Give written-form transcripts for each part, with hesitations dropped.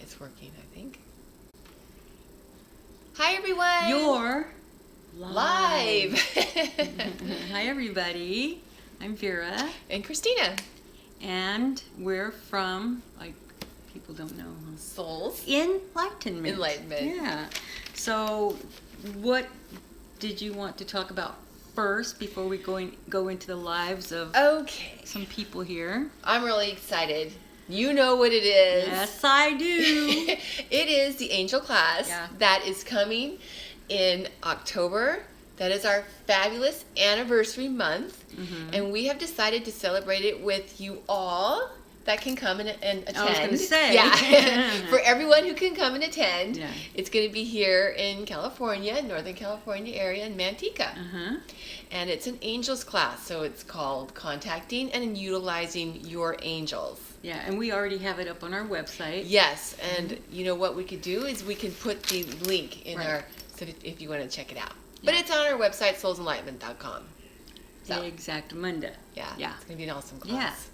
it's working, I think. Hi, everyone. You're live. Hi, everybody. I'm Vera. And Christina. And we're from, like, people don't know. Souls. Enlightenment. Yeah. So, what did you want to talk about first before we go into the lives of some people here? I'm really excited. You know what it is. Yes, I do. It is the angel class that is coming in October. That is our fabulous anniversary month. Mm-hmm. And we have decided to celebrate it with you all that can come and attend. I was going to say. Yeah. For everyone who can come and attend. Yeah. It's going to be here in California, Northern California area in Manteca. Uh-huh. And it's an angels class. So it's called Contacting and Utilizing Your Angels. Yeah, and we already have it up on our website. Yes, and you know what we could do is we can put the link in our, so if you want to check it out. But it's on our website, soulsenlightenment.com. So. Exactamunda. Yeah, it's going to be an awesome class.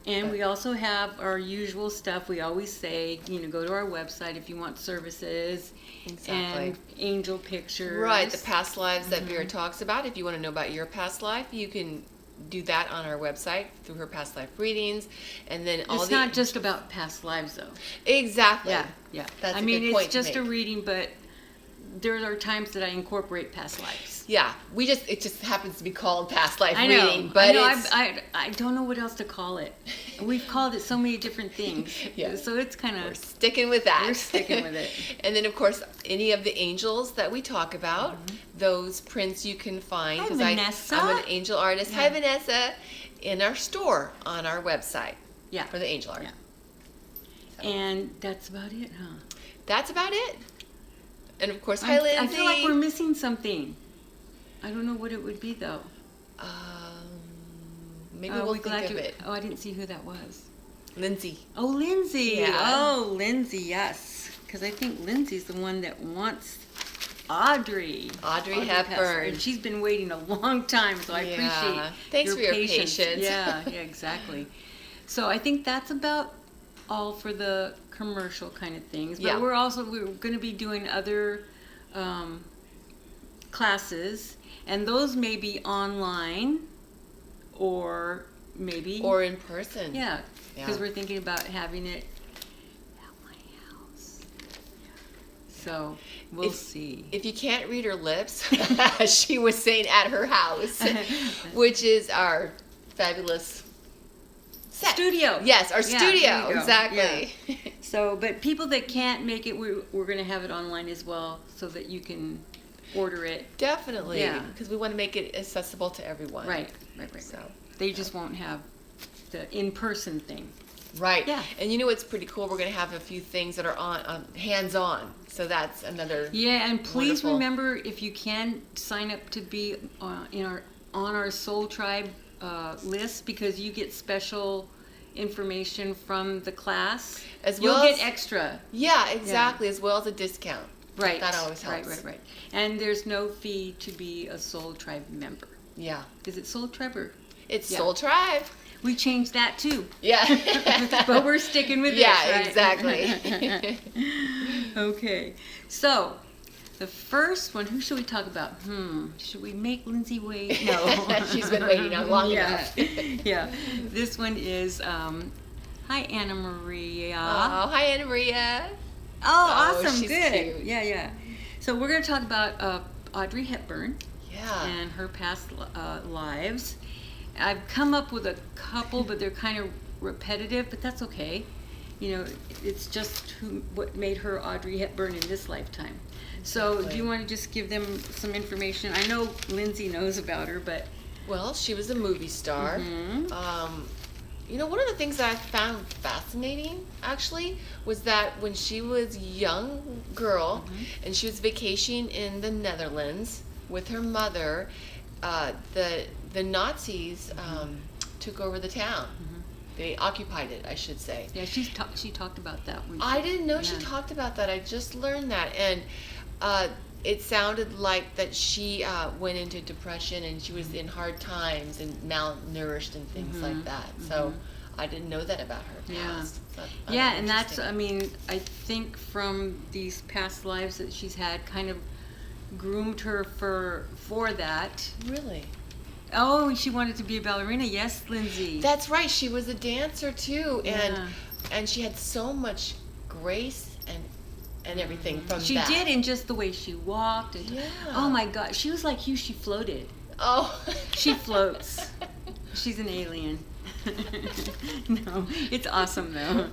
Yeah. And we also have our usual stuff. We always say, go to our website if you want services. Exactly. And angel pictures. Right, the past lives that Vera talks about. If you want to know about your past life, you can do that on our website through her past life readings. And then it's not just about past lives, though. Exactly. Yeah. That's a good point it's just a reading, but there are times that I incorporate past lives. Yeah, it just happens to be called past life reading, but I don't know what else to call it. We've called it so many different things. Yeah. So it's kind of we're sticking with that. We're sticking with it. And then of course any of the angels that we talk about, those prints you can find because I'm an angel artist. Yeah. Hi Vanessa, in our store on our website. Yeah. For the angel art. Yeah. So. And that's about it, huh? That's about it. And of course, hi Lindsay. I feel like we're missing something. I don't know what it would be, though. Maybe we'll think of it. Oh, I didn't see who that was. Lindsay. Oh, Lindsay. Yeah. Oh, Lindsay, yes. Because I think Lindsay's the one that wants Audrey Hepburn. And she's been waiting a long time, so I appreciate Thanks for your patience. Yeah, exactly. So I think that's about all for the commercial kind of things. But we're going to be doing other classes, and those may be online or in person. Yeah, because we're thinking about having it at my house. So we'll see. If you can't read her lips, she was saying at her house, which is our fabulous studio. Yes, our studio. Exactly. Yeah. So, but people that can't make it, we're going to have it online as well, so that you can order it. Definitely. Yeah. Because we want to make it accessible to everyone. Right. So they just won't have the in-person thing. Right. Yeah. And you know what's pretty cool? We're going to have a few things that are on hands-on. So that's another. Yeah, and please remember, if you can, sign up to be on our Soul Tribe list, because you get special information from the class. You'll get extra. Yeah, exactly. As well as a discount. Right. That always helps. Right. And there's no fee to be a Soul Tribe member. Yeah. Is it Soul Tribe or? It's Soul Tribe. We changed that too. Yeah. But we're sticking with it. Yeah, exactly. Okay. So, the first one, who should we talk about? Should we make Lindsay wait? No. She's been waiting long enough. Yeah. This one is, hi, Anna Maria. Oh, hi, Anna Maria. Oh, awesome. She's Good. Cute. Yeah. So we're going to talk about Audrey Hepburn. Yeah. And her past lives. I've come up with a couple, but they're kind of repetitive, but that's okay. It's just what made her Audrey Hepburn in this lifetime. So do you want to just give them some information? I know Lindsay knows about her, but... Well, she was a movie star. Mm-hmm. One of the things that I found fascinating, actually, was that when she was a young girl and she was vacationing in the Netherlands with her mother, the Nazis took over the town. They occupied it, I should say. Yeah, she talked about that. I didn't know she talked about that. I just learned that. And it sounded like that she went into depression and she was in hard times and malnourished and things like that. So I didn't know that about her past. Yeah, and that's, I mean, I think from these past lives that she's had kind of groomed her for that. Really? Oh, she wanted to be a ballerina. Yes, Lindsay. That's right. She was a dancer too, Yeah. and she had so much grace and everything from She that. did in just the way she walked. And, Yeah. oh my God, she was like you. She floated. Oh. She floats. She's an alien. No, it's awesome though.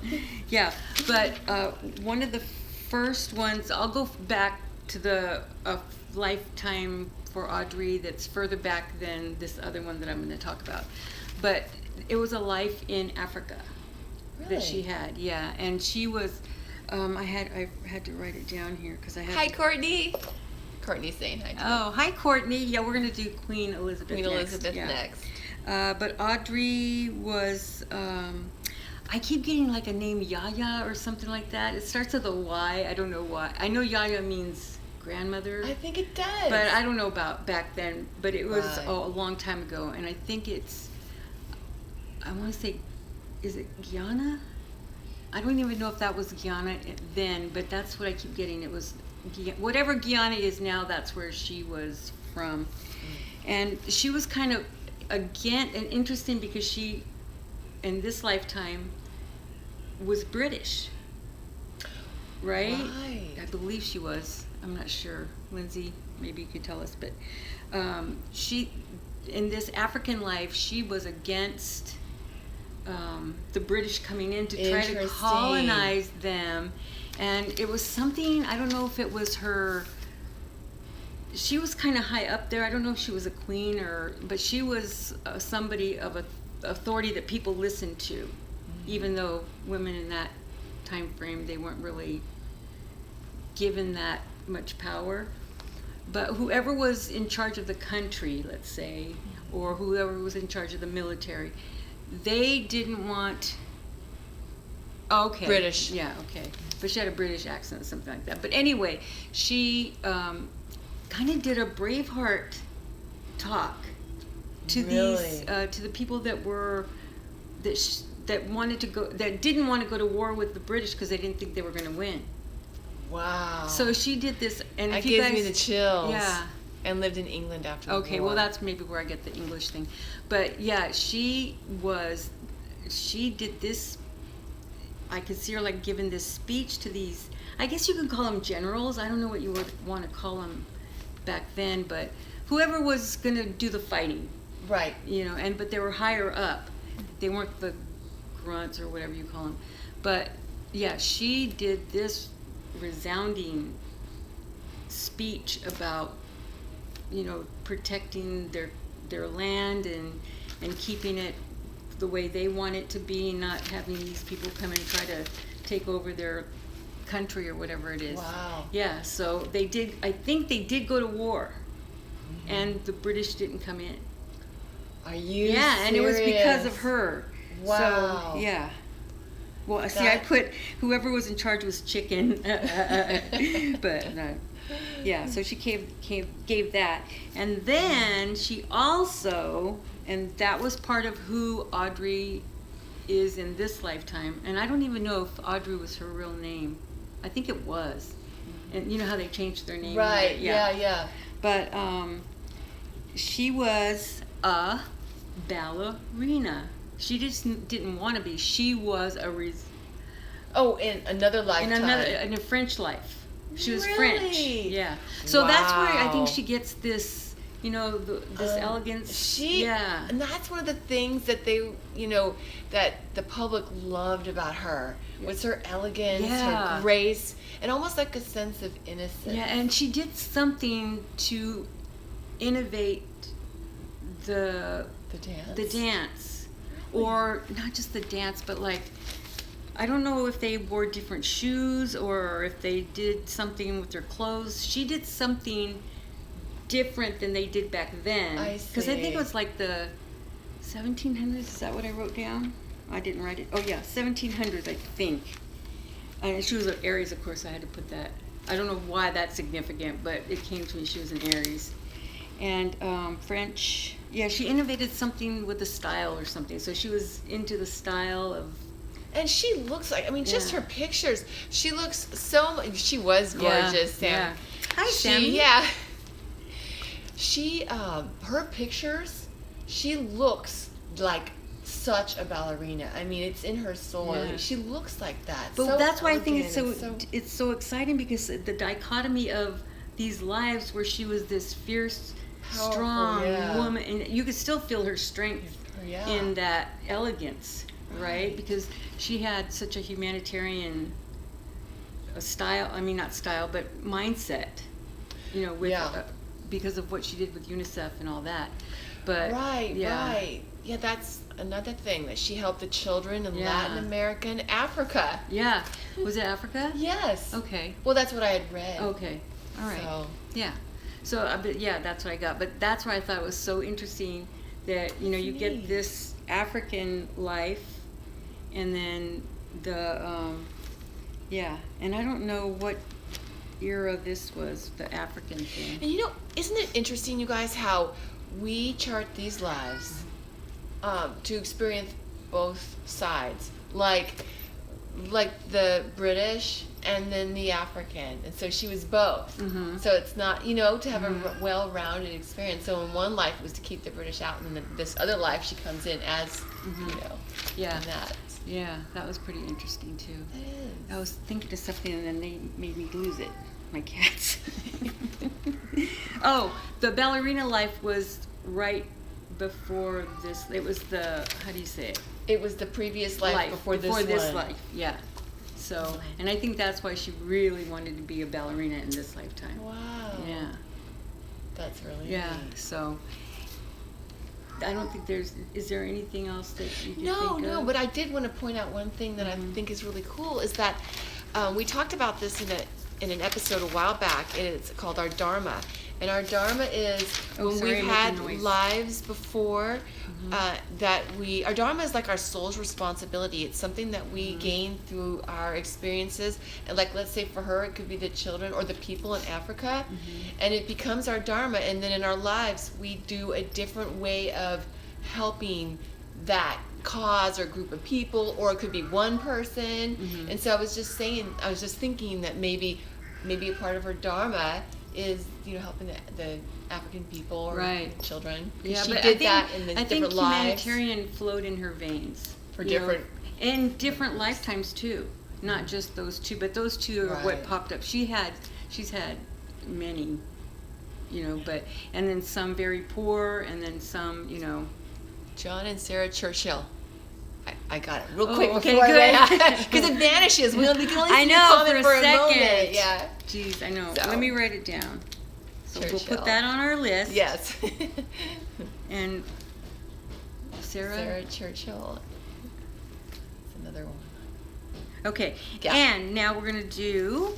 Yeah, but one of the first ones, I'll go back to the lifetime for Audrey that's further back than this other one that I'm going to talk about. But it was a life in Africa that she had. Yeah, and she was. I had to write it down here because I had. Hi, Courtney. Courtney's saying hi. Oh, hi, Courtney. Yeah, we're going to do Queen Elizabeth. Queen Elizabeth Yeah. next. But Audrey was, I keep getting like a name Yaya or something like that. It starts with a Y. I don't know why. I know Yaya means grandmother. I think it does. But I don't know about back then. But it was Right. a long time ago. And I think it's, I want to say, is it Guyana? I don't even know if that was Guyana then, but that's what I keep getting. It was, whatever Guyana is now, that's where she was from. And she was kind of, again, and interesting because she, in this lifetime, was British, right? Right. I believe she was. I'm not sure. Lindsay, maybe you could tell us. But she, in this African life, she was against the British coming in to try to Interesting. colonize them. And it was something, I don't know if it was her, she was kind of high up there. I don't know if she was a queen but she was somebody of authority that people listened to, even though women in that time frame, they weren't really given that much power. But whoever was in charge of the country, let's say, or whoever was in charge of the military, they didn't want. Okay. British. Yeah. Okay. But she had a British accent or something like that. But anyway, she kind of did a Braveheart talk to these to the people that were that wanted to go, that didn't want to go to war with the British because they didn't think they were going to win. Wow. So she did this, and that if you gives guys, me the chills. Yeah. And lived in England after the Okay, war. well that's maybe where I get the English thing. But yeah, she did this, I could see her like giving this speech to these, I guess you could call them generals, I don't know what you would want to call them back then, but whoever was going to do the fighting. Right. You know, but they were higher up. They weren't the grunts or whatever you call them. But yeah, she did this resounding speech about, protecting their land and keeping it the way they want it to be, not having these people come and try to take over their country or whatever it is. Wow. Yeah, so I think they did go to war, and the British didn't come in. Are you Yeah, serious? and it was because of her. Wow. So, yeah. Well, see, I put whoever was in charge was chicken, but yeah. So she gave that, and then she also, and that was part of who Audrey is in this lifetime. And I don't even know if Audrey was her real name. I think it was, and you know how they changed their name. Right. Yeah. But she was a ballerina. She just didn't want to be. She was in another lifetime. in a French life. She was Really? French. Yeah. So that's where I Wow. think she gets this, this elegance. And that's one of the things that that the public loved about her, was her elegance, Yeah. her grace, and almost like a sense of innocence. Yeah, and she did something to innovate the The dance. dance, or not just the dance, but like, I don't know if they wore different shoes or if they did something with their clothes. She did something different than they did back then. I Because I think see. it was like the 1700s. Is that what I wrote down? I didn't write it. Oh yeah, 1700s, I think. And she was an Aries, of course. I had to put that. I don't know why that's significant, but it came to me. She was an Aries, and French. Yeah, she innovated something with the style or something. So she was into the style of. And she looks like, I mean, just Yeah. her pictures. She looks so, she was gorgeous, Sam. Yeah. Hi, Sammy. Yeah. She, her pictures, she looks like such a ballerina. I mean, it's in her soul. Yeah. She looks like that. But so that's why I think it's elegant it's so exciting, because the dichotomy of these lives where she was this fierce, Powerful, strong yeah. woman, and you could still feel her strength Yeah. in that elegance, right? Because she had such a humanitarian style. I mean, not style, but mindset. You know, with because of what she did with UNICEF and all that. But Right. Yeah, that's another thing, that she helped the children in Latin America and Africa. Yeah. Was it Africa? Yes. Okay. Well, that's what I had read. Okay. All right. So, Yeah. So, but yeah, that's what I got. But that's why I thought it was so interesting that, you know, you get Neat. this African life, and then the, and I don't know what era this was, the African thing. and you know, isn't it interesting, you guys, how we chart these lives to experience both sides, like the British and then the African, and so she was both. Mhm. So it's not, you know, to have a well-rounded experience. So in one life was to keep the British out, and then this other life she comes in as, you know, Yeah. in that. Yeah, that was pretty interesting too. It is. I was thinking of something, and then they made me lose it. My cats. Oh, the ballerina life was right before this. It was the, how do you say it? It was the previous life before this one. life. Yeah. So, and I think that's why she really wanted to be a ballerina in this lifetime. Wow. Yeah. That's really Yeah. neat. So, I don't think is there anything else that you can think of? No, but I did want to point out one thing that I think is really cool, is that we talked about this in an episode a while back, and it's called our Dharma. And our Dharma is when sorry, we've I'm had making noise. lives before our Dharma is like our soul's responsibility. It's something that we gain through our experiences. And like, let's say for her, it could be the children or the people in Africa. And it becomes our Dharma. And then in our lives, we do a different way of helping that cause or group of people, or it could be one person. And so I was just thinking that maybe a part of her Dharma is, you know, helping the African people or children. Yeah, she but did that in the I think different lives. humanitarian flowed in her veins. For you know, different- in different lifetimes too. Not just those two, but those two are what Right. popped up. She's had many, you know, and then some very poor, and then some, you know. John and Sarah Churchill. I got it real Oh, quick okay, before good. because it vanishes. We can only see I the know, comment for a moment. second. Yeah. Jeez, I know. So- Let me write it down. So we'll Churchill. put that on our list. Yes. And Sarah? Sarah Churchill. It's another one. Okay. Yeah. And now we're going to do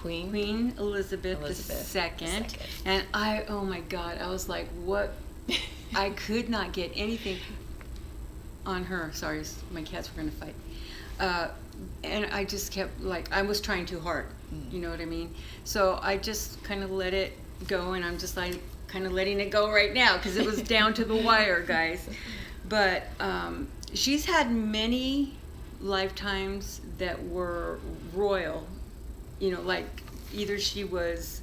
Queen Elizabeth Elizabeth II. II. And oh my God, I was like, what? I could not get anything on her. Sorry, my cats were going to fight. And I just kept, like, I was trying too hard. You know what I mean? So I just kind of let it go, and I'm just like kind of letting it go right now because it was down to the wire, guys. But she's had many lifetimes that were royal. You know, like either she was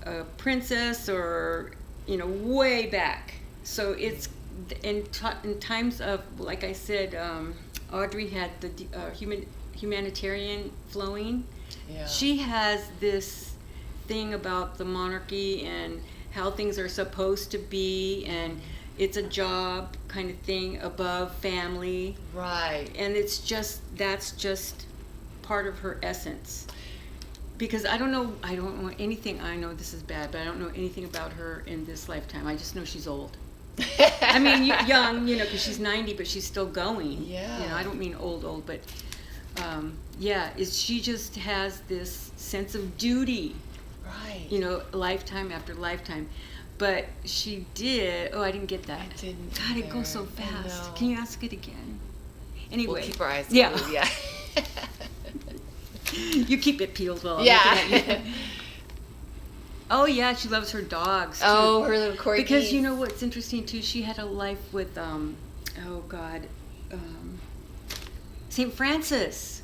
a princess or, you know, way back. So it's in times of, like I said, Audrey had the humanitarian flowing. Yeah. She has this thing about the monarchy and how things are supposed to be, and it's a job kind of thing above family. Right. And that's just part of her essence. Because I don't know anything. I know this is bad, but I don't know anything about her in this lifetime. I just know she's old. I mean, young, you know, because she's 90, but she's still going. Yeah. You know, I don't mean old, but she just has this sense of duty. Right. You know, lifetime after lifetime. But she did. Oh, I didn't get that. I didn't. God, it goes so either. I fast. know. Can you ask it again? Anyway. We'll keep our eyes Yeah. peeled, yeah. You keep it peeled while I'm Yeah. looking at you. Oh yeah, she loves her dogs too. Oh, her little corgis. Because you know what's interesting too? She had a life with oh God, Saint Francis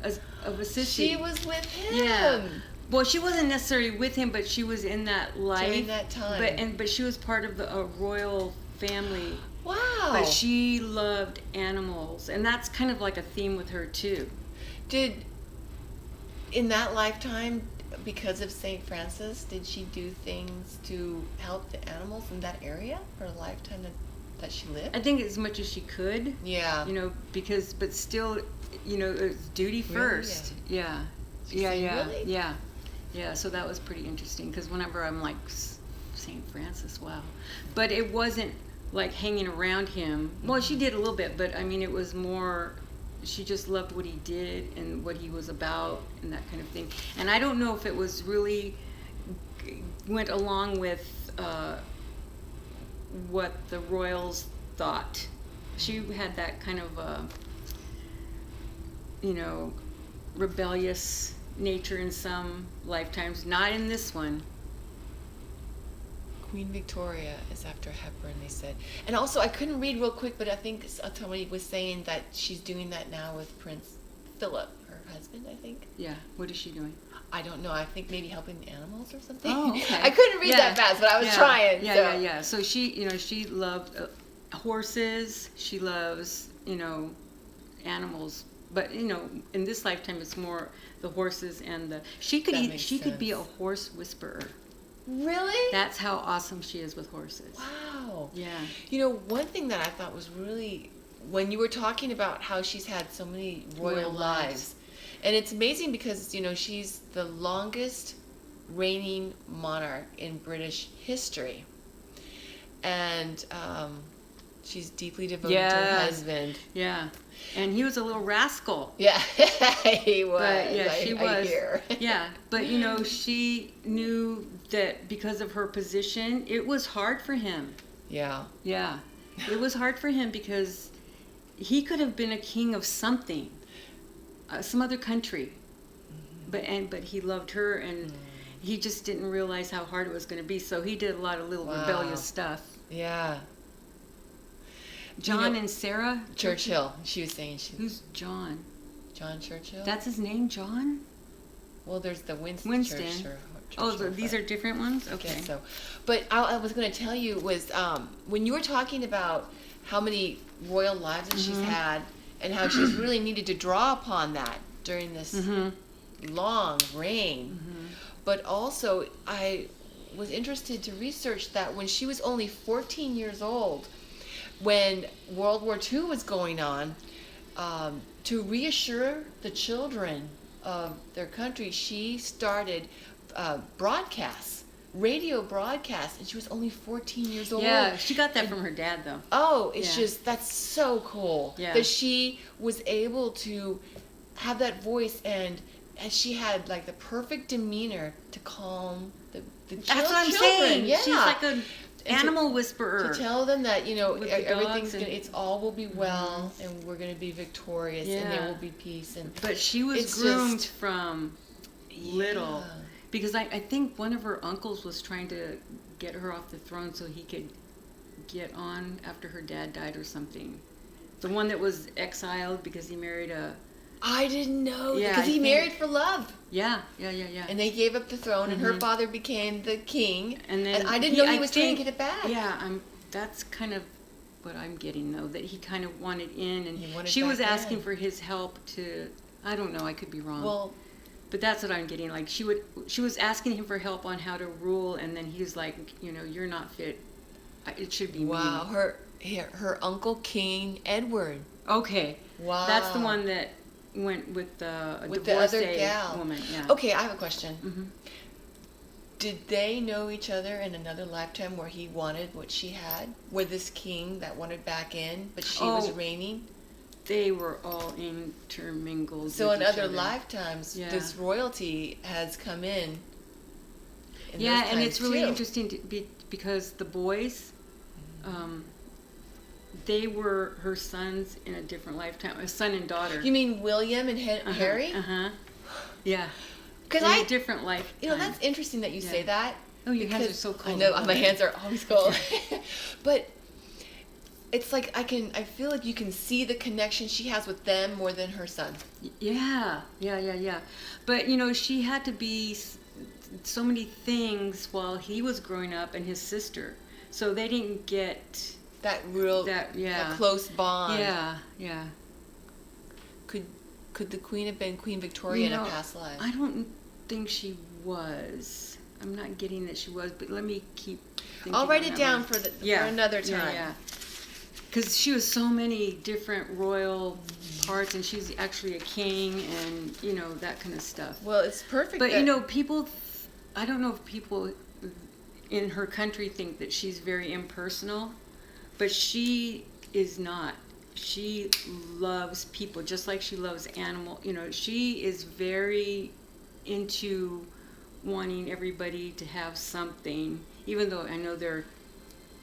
of Assisi. She was with him. Yeah. Well, she wasn't necessarily with him, but she was in that life during that time. But she was part of the royal family. Wow. But she loved animals, and that's kind of like a theme with her too. In that lifetime, because of Saint Francis, did she do things to help the animals in that area for a lifetime that she lived? I think as much as she could. Yeah. You know, but still, you know, it was duty first. Really? Yeah. Really? Yeah. So that was pretty interesting because whenever I'm like Saint Francis, wow, but it wasn't like hanging around him. Well, she did a little bit, but I mean, it was more. She just loved what he did and what he was about and that kind of thing. And I don't know if it was really went along with what the royals thought. She had that kind of, you know, rebellious nature in some lifetimes, not in this one. Queen Victoria is after Hepburn, they said. And also, I couldn't read real quick, but I think somebody was saying that she's doing that now with Prince Philip, her husband, I think. Yeah, what is she doing? I don't know. I think maybe helping the animals or something. Oh, okay. I couldn't read that fast, but I was trying. Yeah. So she, you know, she loved horses. She loves, you know, animals. But you know, in this lifetime, it's more the horses and the. She could be a horse whisperer. Really? That's how awesome she is with horses. Wow. Yeah. You know, one thing that I thought was really, when you were talking about how she's had so many royal lives, and it's amazing because, you know, she's the longest reigning monarch in British history. And she's deeply devoted to her husband. Yeah. And he was a little rascal. Yeah, he was. But yeah, she was. I hear. Yeah, but you know, she knew that because of her position, it was hard for him. Yeah. Yeah, it was hard for him because he could have been a king of something, some other country, but he loved her, and he just didn't realize how hard it was going to be. So he did a lot of little rebellious stuff. Yeah. John and Sarah Churchill. She was saying Who's John? John Churchill. That's his name, John? Well, there's the Winston. Churchill. Oh, so these are different ones? Okay. I guess so. But I was going to tell you was when you were talking about how many royal lives that she's had and how she's really needed to draw upon that during this long reign. But also, I was interested to research that when she was only 14 years old, when World War II was going on, to reassure the children of their country, she started radio broadcasts, and she was only 14 years old. Yeah, she got that from her dad, though. Oh, it's just, that's so cool. Yeah. That she was able to have that voice, and she had like the perfect demeanor to calm the That's what I'm children. saying. Yeah. She's like an animal whisperer. To tell them that, you know, With the everything's dogs it's all will be well, and we're going to be victorious, and there will be peace. And but she was groomed from little, because I think one of her uncles was trying to get her off the throne so he could get on after her dad died or something. The one that was exiled because he married a... I didn't know, because he married for love. Yeah. And they gave up the throne, and her father became the king. And then I didn't know he was trying to get it back. Yeah, that's kind of what I'm getting, though, that he kind of wanted in, and she was asking for his help to... I don't know, I could be wrong. Well, but that's what I'm getting. Like, she was asking him for help on how to rule, and then he was like, you know, you're not fit. It should be me. Wow, her uncle King Edward. Okay. Wow. That's the one that went with the other gal woman. Yeah. Okay, I have a question. Did they know each other in another lifetime where he wanted what she had? Where this king that wanted back in, but she was reigning? They were all intermingled. So in other other lifetimes, this royalty has come in yeah, and it's really interesting because the boys, they were her sons in a different lifetime, a son and daughter. You mean William and Harry? Yeah. Because a different life. that's interesting that you say that. Oh, your hands are so cold. I know, my hands are always cold. But it's like I feel like you can see the connection she has with them more than her son. Yeah. But, she had to be so many things while he was growing up, and his sister. So they didn't get that close bond. Yeah. Could the queen have been Queen Victoria in a past life? I don't think she was. I'm not getting that she was, but let me keep thinking. I'll write it down for another time. Yeah. Because she was so many different royal parts, and she's actually a king, and that kind of stuff. Well, it's perfect. But people, I don't know if people in her country think that she's very impersonal, but she is not. She loves people just like she loves animals. She is very into wanting everybody to have something, even though I know they're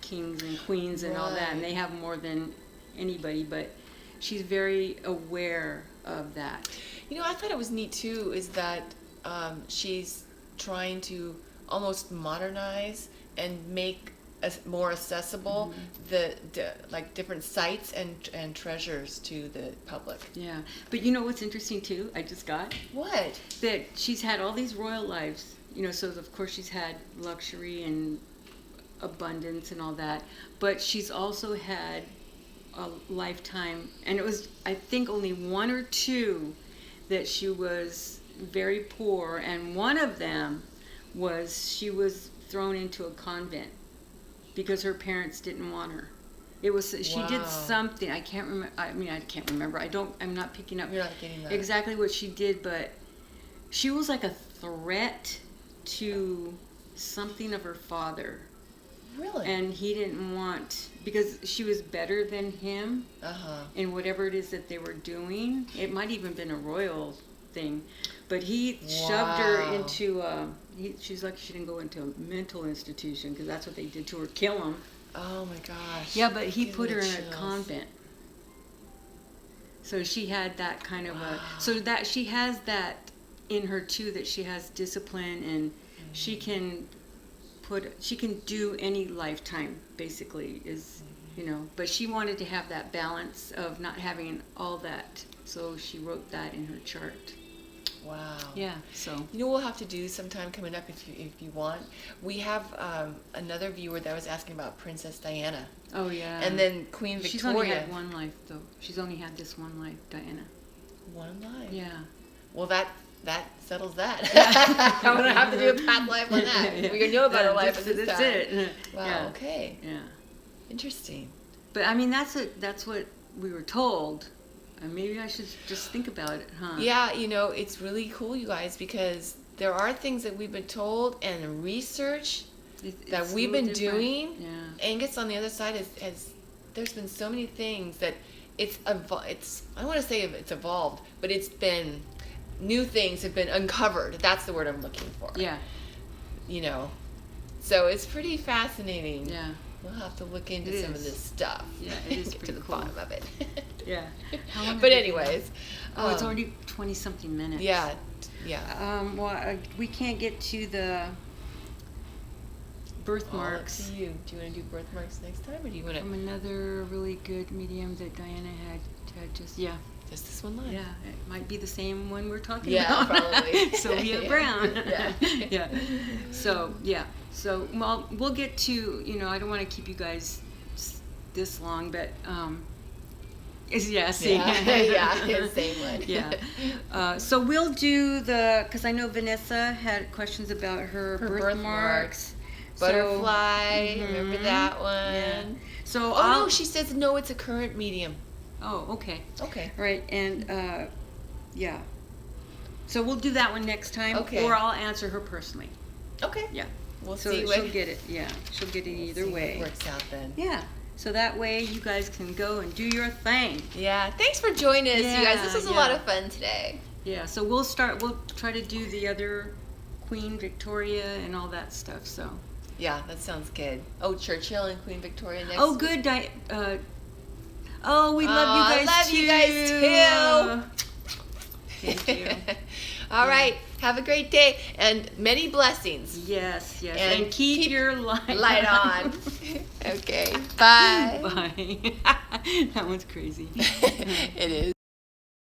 kings and queens and all that, and they have more than anybody, but she's very aware of that. I thought it was neat too, is that she's trying to almost modernize and make more accessible the different sites and treasures to the public. Yeah, but what's interesting too? I just got what that she's had all these royal lives. So of course she's had luxury and abundance and all that, but she's also had a lifetime, and it was I think only one or two that she was very poor, and one of them was she was thrown into a convent because her parents didn't want her. It was she did something, I can't remember. I can't remember. I'm not picking up You're not getting that. exactly what she did, but she was like a threat to something of her father. Really? And he didn't want, because she was better than him in whatever it is that they were doing. It might even been a royal thing, but he shoved her into she's lucky she didn't go into a mental institution, because that's what they did to her, kill him. Oh my gosh. Yeah, but he put her in a convent. So she had that kind of so that she has that in her too, that she has discipline, and she can do any lifetime basically, is but she wanted to have that balance of not having all that, so she wrote that in her chart. Wow. Yeah. So we'll have to do sometime coming up if you want. We have another viewer that was asking about Princess Diana. Oh yeah. And then Queen Victoria. She's only had one life though. She's only had this one life, Diana. One life. Yeah. Well, that settles that. I'm gonna have to do a past life on that. Yeah. We know about her life at this That's time. it. Wow. Yeah. Okay. Yeah. Interesting. But that's what we were told. Maybe I should just think about it, huh? Yeah, it's really cool, you guys, because there are things that we've been told and research that we've been doing. Yeah. Angus on the other side has there's been so many things that it's I don't want to say it's evolved, but it's been new things have been uncovered. That's the word I'm looking for. Yeah. So it's pretty fascinating. Yeah. We'll have to look into some of this stuff. Yeah, it is get pretty to the cool. bottom of it. Yeah. But anyways. It's already 20-something minutes. Yeah. We can't get to the birthmarks. Up to you. Do you want to do birthmarks next time, or do you want to? From another really good medium that Diana had just Just this one line. Yeah, it might be the same one we're talking Yeah, about. probably. Sylvia Brown. Yeah. Yeah. So well, we'll get to, I don't want to keep you guys this long, but see. Yeah, same one. Yeah. So we'll do because I know Vanessa had questions about her birthmarks. Butterfly, remember that one? Yeah. So no, she says no, it's a current medium. Oh, okay. Okay. Right, and yeah. So we'll do that one next time. Okay. Or I'll answer her personally. Okay. Yeah. We'll so see. She'll get it. Yeah. She'll get it either way. It works out then. Yeah. So that way you guys can go and do your thing. Yeah. Thanks for joining us, you guys. This was a lot of fun today. Yeah. So we'll try to do the other Queen Victoria and all that stuff. So. Yeah, that sounds good. Oh, Churchill and Queen Victoria next. Oh, good. We love you guys too. I love you guys too. Thank you. All right. Have a great day and many blessings. Yes, yes. And keep your light on. Okay. Bye. Bye. That one's crazy. It is.